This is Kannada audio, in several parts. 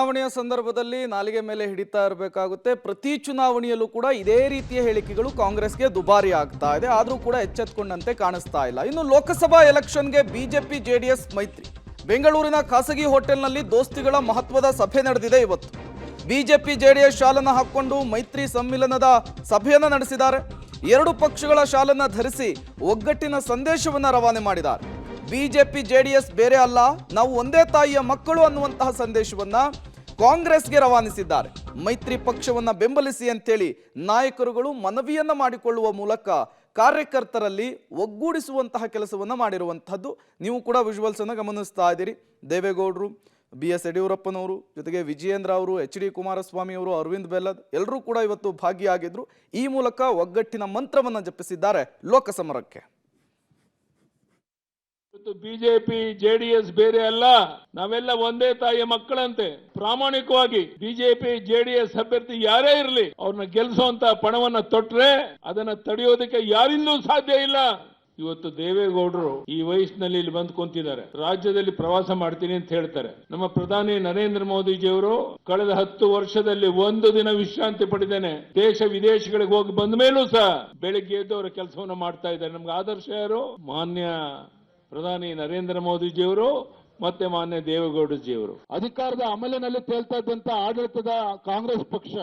ಚುನಾವಣೆಯ ಸಂದರ್ಭದಲ್ಲಿ ನಾಲಿಗೆ ಮೇಲೆ ಹಿಡಿತಾ ಇರಬೇಕಾಗುತ್ತೆ. ಪ್ರತಿ ಚುನಾವಣೆಯಲ್ಲೂ ಕೂಡ ಇದೇ ರೀತಿಯ ಹೇಳಿಕೆಗಳು ಕಾಂಗ್ರೆಸ್ಗೆ ದುಬಾರಿ ಆಗ್ತಾ ಇದೆ. ಆದರೂ ಕೂಡ ಎಚ್ಚೆತ್ತುಕೊಂಡಂತೆ ಕಾಣಿಸ್ತಾ ಇಲ್ಲ. ಇನ್ನು ಲೋಕಸಭಾ ಎಲೆಕ್ಷನ್ಗೆ ಬಿಜೆಪಿ ಜೆಡಿಎಸ್ ಮೈತ್ರಿ. ಬೆಂಗಳೂರಿನ ಖಾಸಗಿ ಹೋಟೆಲ್ನಲ್ಲಿ ದೋಸ್ತಿಗಳ ಮಹತ್ವದ ಸಭೆ ನಡೆದಿದೆ. ಇವತ್ತು ಬಿಜೆಪಿ ಜೆಡಿಎಸ್ ಶಾಲನ್ನು ಹಾಕಿಕೊಂಡು ಮೈತ್ರಿ ಸಮ್ಮಿಲನದ ಸಭೆಯನ್ನು ನಡೆಸಿದ್ದಾರೆ. ಎರಡು ಪಕ್ಷಗಳ ಶಾಲನ್ನು ಧರಿಸಿ ಒಗ್ಗಟ್ಟಿನ ಸಂದೇಶವನ್ನು ರವಾನೆ ಮಾಡಿದ್ದಾರೆ. ಬಿಜೆಪಿ ಜೆಡಿಎಸ್ ಬೇರೆ ಅಲ್ಲ, ನಾವು ಒಂದೇ ತಾಯಿಯ ಮಕ್ಕಳು ಅನ್ನುವಂತಹ ಸಂದೇಶವನ್ನ ಕಾಂಗ್ರೆಸ್ಗೆ ರವಾನಿಸಿದ್ದಾರೆ. ಮೈತ್ರಿ ಪಕ್ಷವನ್ನ ಬೆಂಬಲಿಸಿ ಅಂತೇಳಿ ನಾಯಕರುಗಳು ಮನವಿಯನ್ನ ಮಾಡಿಕೊಳ್ಳುವ ಮೂಲಕ ಕಾರ್ಯಕರ್ತರಲ್ಲಿ ಒಗ್ಗೂಡಿಸುವಂತಹ ಕೆಲಸವನ್ನ ಮಾಡಿರುವಂತಹದ್ದು ನೀವು ಕೂಡ ವಿಜುವಲ್ಸ್ ಅನ್ನು ಗಮನಿಸ್ತಾ ಇದ್ದೀರಿ. ದೇವೇಗೌಡರು, BS ಯಡಿಯೂರಪ್ಪನವರು, ಜೊತೆಗೆ ವಿಜಯೇಂದ್ರ ಅವರು, HD ಕುಮಾರಸ್ವಾಮಿ ಅವರು, ಅರವಿಂದ್ ಬೆಲ್ಲದ್ ಎಲ್ಲರೂ ಕೂಡ ಇವತ್ತು ಭಾಗಿಯಾಗಿದ್ರು. ಈ ಮೂಲಕ ಒಗ್ಗಟ್ಟಿನ ಮಂತ್ರವನ್ನ ಜಪಿಸಿದ್ದಾರೆ ಲೋಕಸಮರಕ್ಕೆ. ಬಿಜೆಪಿ ಜೆಡಿಎಸ್ ಬೇರೆ ಅಲ್ಲ, ನಾವೆಲ್ಲ ಒಂದೇ ತಾಯಿಯ ಮಕ್ಕಳಂತೆ. ಪ್ರಾಮಾಣಿಕವಾಗಿ ಬಿಜೆಪಿ ಜೆಡಿಎಸ್ ಅಭ್ಯರ್ಥಿ ಯಾರೇ ಇರಲಿ ಅವ್ರನ್ನ ಗೆಲ್ಲಿಸುವಂತ ಪಣವನ್ನ ತೊಟ್ರೆ ಅದನ್ನ ತಡೆಯೋದಕ್ಕೆ ಯಾರಿಂದಲೂ ಸಾಧ್ಯ ಇಲ್ಲ. ಇವತ್ತು ದೇವೇಗೌಡರು ಈ ವಯಸ್ಸಿನಲ್ಲಿ ಇಲ್ಲಿ ಬಂದು ಕುಂತಿದ್ದಾರೆ. ರಾಜ್ಯದಲ್ಲಿ ಪ್ರವಾಸ ಮಾಡ್ತೀನಿ ಅಂತ ಹೇಳ್ತಾರೆ. ನಮ್ಮ ಪ್ರಧಾನಿ ನರೇಂದ್ರ ಮೋದಿಜಿಯವರು ಕಳೆದ 10 ವರ್ಷದಲ್ಲಿ ಒಂದು ದಿನ ವಿಶ್ರಾಂತಿ ಪಡೆದೇನೆ ದೇಶ ವಿದೇಶಗಳಿಗೆ ಹೋಗಿ ಬಂದ ಮೇಲೂ ಸಹ ಬೆಳಿಗ್ಗೆ ಎದ್ದು ಅವರ ಕೆಲಸವನ್ನ ಮಾಡ್ತಾ ಇದ್ದಾರೆ. ನಮ್ಗೆ ಆದರ್ಶ ಯಾರು? ಮಾನ್ಯ ಪ್ರಧಾನಿ ನರೇಂದ್ರ ಮೋದಿಜಿಯವರು ಮತ್ತೆ ಮಾನ್ಯ ದೇವೇಗೌಡಜಿಯವರು. ಅಧಿಕಾರದ ಅಮಲಿನಲ್ಲಿ ತೇಲ್ತಾ ಇದ್ದಂತ ಆಡಳಿತದ ಕಾಂಗ್ರೆಸ್ ಪಕ್ಷ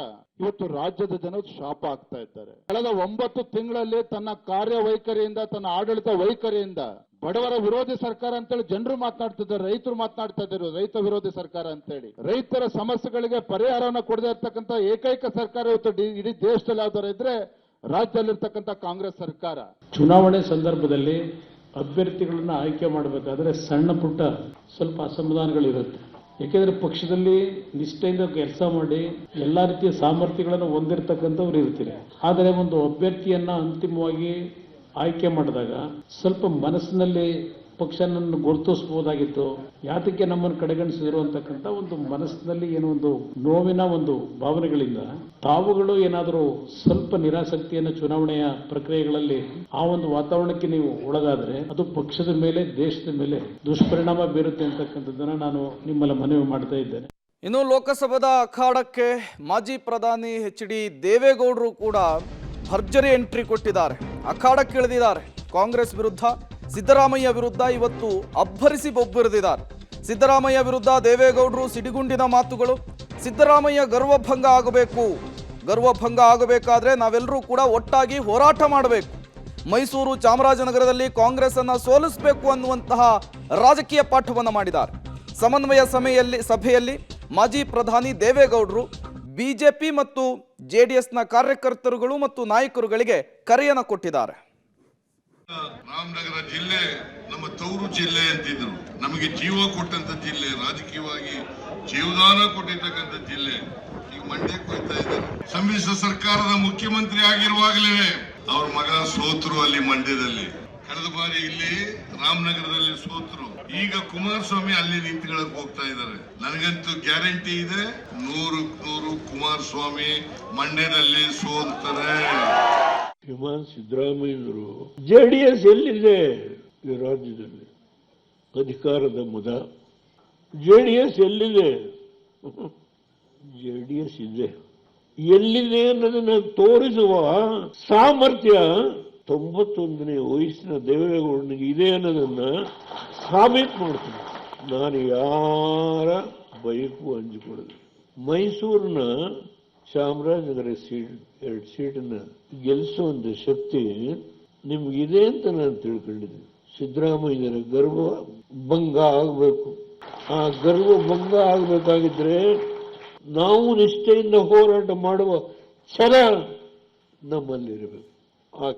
ಇವತ್ತು ರಾಜ್ಯದ ಜನರು ಶಾಪ ಆಗ್ತಾ ಇದ್ದಾರೆ. ಕಳೆದ 9 ತಿಂಗಳಲ್ಲಿ ತನ್ನ ಕಾರ್ಯವೈಖರಿಯಿಂದ, ತನ್ನ ಆಡಳಿತ ವೈಖರಿಯಿಂದ ಬಡವರ ವಿರೋಧಿ ಸರ್ಕಾರ ಅಂತೇಳಿ ಜನರು ಮಾತನಾಡ್ತಿದ್ದಾರೆ, ರೈತರು ಮಾತನಾಡ್ತಾ ಇದ್ದಾರೆ ರೈತ ವಿರೋಧಿ ಸರ್ಕಾರ ಅಂತೇಳಿ. ರೈತರ ಸಮಸ್ಯೆಗಳಿಗೆ ಪರಿಹಾರವನ್ನು ಕೊಡದೇ ಇರ್ತಕ್ಕಂಥ ಏಕೈಕ ಸರ್ಕಾರ ಇವತ್ತು ಇಡೀ ದೇಶದಲ್ಲಿ ಯಾವ್ದಾರ ಇದ್ರೆ ರಾಜ್ಯದಲ್ಲಿರ್ತಕ್ಕಂಥ ಕಾಂಗ್ರೆಸ್ ಸರ್ಕಾರ. ಚುನಾವಣೆ ಸಂದರ್ಭದಲ್ಲಿ ಅಭ್ಯರ್ಥಿಗಳನ್ನ ಆಯ್ಕೆ ಮಾಡಬೇಕಾದ್ರೆ ಸಣ್ಣ ಪುಟ್ಟ ಸ್ವಲ್ಪ ಅಸಮಾಧಾನಗಳಿರುತ್ತೆ. ಯಾಕೆಂದ್ರೆ ಪಕ್ಷದಲ್ಲಿ ನಿಷ್ಠೆಯಿಂದ ಕೆಲಸ ಮಾಡಿ ಎಲ್ಲ ರೀತಿಯ ಸಾಮರ್ಥ್ಯಗಳನ್ನು ಹೊಂದಿರತಕ್ಕಂಥವ್ರು ಇರ್ತೀರಿ. ಆದರೆ ಒಂದು ಅಭ್ಯರ್ಥಿಯನ್ನ ಅಂತಿಮವಾಗಿ ಆಯ್ಕೆ ಮಾಡಿದಾಗ ಸ್ವಲ್ಪ ಮನಸ್ಸಿನಲ್ಲಿ ಪಕ್ಷನನ್ನು ಗುರುತಿಸಬಹುದಾಗಿತ್ತು. ಯಾತಕ್ಕೆ ನಮ್ಮನ್ನು ಕಡೆಗಣಿಸಿದ್ರು ಅಂತಕ್ಕಂಥ ಒಂದು ಮನಸ್ಸಿನಲ್ಲಿ ಏನೋ ಒಂದು ನೋವಿನ ಒಂದು ಭಾವನೆಗಳಿಂದ ತಾವುಗಳು ಏನಾದರೂ ಸ್ವಲ್ಪ ನಿರಾಸಕ್ತಿಯನ್ನು ಚುನಾವಣೆಯ ಪ್ರಕ್ರಿಯೆಗಳಲ್ಲಿ ಆ ಒಂದು ವಾತಾವರಣಕ್ಕೆ ನೀವು ಒಳಗಾದ್ರೆ ಅದು ಪಕ್ಷದ ಮೇಲೆ, ದೇಶದ ಮೇಲೆ ದುಷ್ಪರಿಣಾಮ ಬೀರುತ್ತೆ ಅಂತಕ್ಕಂಥದ್ದನ್ನ ನಾನು ನಿಮ್ಮಲ್ಲಿ ಮನವಿ ಮಾಡ್ತಾ ಇದ್ದೇನೆ. ಇನ್ನು ಲೋಕಸಭಾದ ಅಖಾಡಕ್ಕೆ ಮಾಜಿ ಪ್ರಧಾನಿ HD ದೇವೇಗೌಡರು ಕೂಡ ಭರ್ಜರಿ ಎಂಟ್ರಿ ಕೊಟ್ಟಿದ್ದಾರೆ. ಅಖಾಡಕ್ಕೆ ಇಳಿದಿದ್ದಾರೆ. ಕಾಂಗ್ರೆಸ್ ವಿರುದ್ಧ, ಸಿದ್ದರಾಮಯ್ಯ ವಿರುದ್ಧ ಇವತ್ತು ಅಬ್ಬರಿಸಿ ಬೊಬ್ಬರಿದಿದ್ದಾರೆ. ಸಿದ್ದರಾಮಯ್ಯ ವಿರುದ್ಧ ದೇವೇಗೌಡರು ಸಿಡಿಗುಂಡಿನ ಮಾತುಗಳು. ಸಿದ್ದರಾಮಯ್ಯ ಗರ್ವಭಂಗ ಆಗಬೇಕು, ಗರ್ವಭಂಗ ಆಗಬೇಕಾದ್ರೆ ನಾವೆಲ್ಲರೂ ಕೂಡ ಒಟ್ಟಾಗಿ ಹೋರಾಟ ಮಾಡಬೇಕು. ಮೈಸೂರು, ಚಾಮರಾಜನಗರದಲ್ಲಿ ಕಾಂಗ್ರೆಸ್ ಅನ್ನ ಸೋಲಿಸಬೇಕು ಅನ್ನುವಂತಹ ರಾಜಕೀಯ ಪಾಠವನ್ನು ಮಾಡಿದ್ದಾರೆ. ಸಮನ್ವಯ ಸಭೆಯಲ್ಲಿ ಮಾಜಿ ಪ್ರಧಾನಿ ದೇವೇಗೌಡರು ಬಿಜೆಪಿ ಮತ್ತು ಜೆಡಿಎಸ್ನ ಕಾರ್ಯಕರ್ತರುಗಳು ಮತ್ತು ನಾಯಕರುಗಳಿಗೆ ಕರೆಯನ್ನು ಕೊಟ್ಟಿದ್ದಾರೆ. ರಾಮನಗರ ಜಿಲ್ಲೆ ನಮ್ಮ ತವರು ಜಿಲ್ಲೆ ಅಂತಿದ್ರು. ನಮಗೆ ಜೀವ ಕೊಟ್ಟಂತ ಜಿಲ್ಲೆ, ರಾಜಕೀಯವಾಗಿ ಜೀವದಾನ ಕೊಟ್ಟಿರ್ತಕ್ಕಂಥ ಜಿಲ್ಲೆ. ಈಗ ಮಂಡ್ಯಕ್ಕೆ ಹೋಗ್ತಾ ಇದ್ದಾರೆ. ಸಮ್ಮಿಶ್ರ ಸರ್ಕಾರದ ಮುಖ್ಯಮಂತ್ರಿ ಆಗಿರುವಾಗಲೇ ಅವ್ರ ಮಗ ಸೋತರು ಅಲ್ಲಿ ಮಂಡ್ಯದಲ್ಲಿ. ಕಳೆದ ಬಾರಿ ಇಲ್ಲಿ ರಾಮನಗರದಲ್ಲಿ ಸೋತರು. ಈಗ ಕುಮಾರಸ್ವಾಮಿ ಅಲ್ಲಿ ನಿಂತ್ಕೊಳ್ಳಕ್ ಹೋಗ್ತಾ ಇದ್ದಾರೆ. ನನಗಂತೂ ಗ್ಯಾರಂಟಿ ಇದೆ, 100% ಕುಮಾರಸ್ವಾಮಿ ಮಂಡ್ಯದಲ್ಲಿ ಸೋಲ್ತಾರೆ. ಸಿದ್ದರಾಮಯ್ಯನವರು ಜೆಡಿಎಸ್ ಎಲ್ಲಿದೆ ಈ ರಾಜ್ಯದಲ್ಲಿ? ಅಧಿಕಾರದ ಮುದ. ಜೆಡಿಎಸ್ ಎಲ್ಲಿದೆ? ಜೆಡಿಎಸ್ ಇದೆ. ಎಲ್ಲಿದೆ ಅನ್ನೋದನ್ನ ತೋರಿಸುವ ಸಾಮರ್ಥ್ಯ 91ನೇ ವಯಸ್ಸಿನ ದೇವೇಗೌಡನಿಗೆ ಇದೆ ಅನ್ನೋದನ್ನ ಸಾಬೀತು ಮಾಡ್ತೀನಿ. ನಾನು ಯಾರ ಬಯಕ್ಕೂ ಹಂಚಿಕೊಡೋದು. ಮೈಸೂರಿನ ಚಾಮರಾಜನಗರ ಎರಡು ಸೀಟನ್ನ ಗೆಲ್ಲಿಸುವಂತ ಶಕ್ತಿ ನಿಮ್ಗಿದೆ ಅಂತ ನಾನು ತಿಳ್ಕೊಂಡಿದ್ದೀನಿ. ಸಿದ್ದರಾಮಯ್ಯರ ಗರ್ವ ಭಂಗ ಆಗಬೇಕು. ಆ ಗರ್ವ ಭಂಗ ಆಗಬೇಕಾಗಿದ್ರೆ ನಾವು ನಿಷ್ಠೆಯಿಂದ ಹೋರಾಟ ಮಾಡುವ ಛಲ ನಮ್ಮಲ್ಲಿರಬೇಕು. ಆ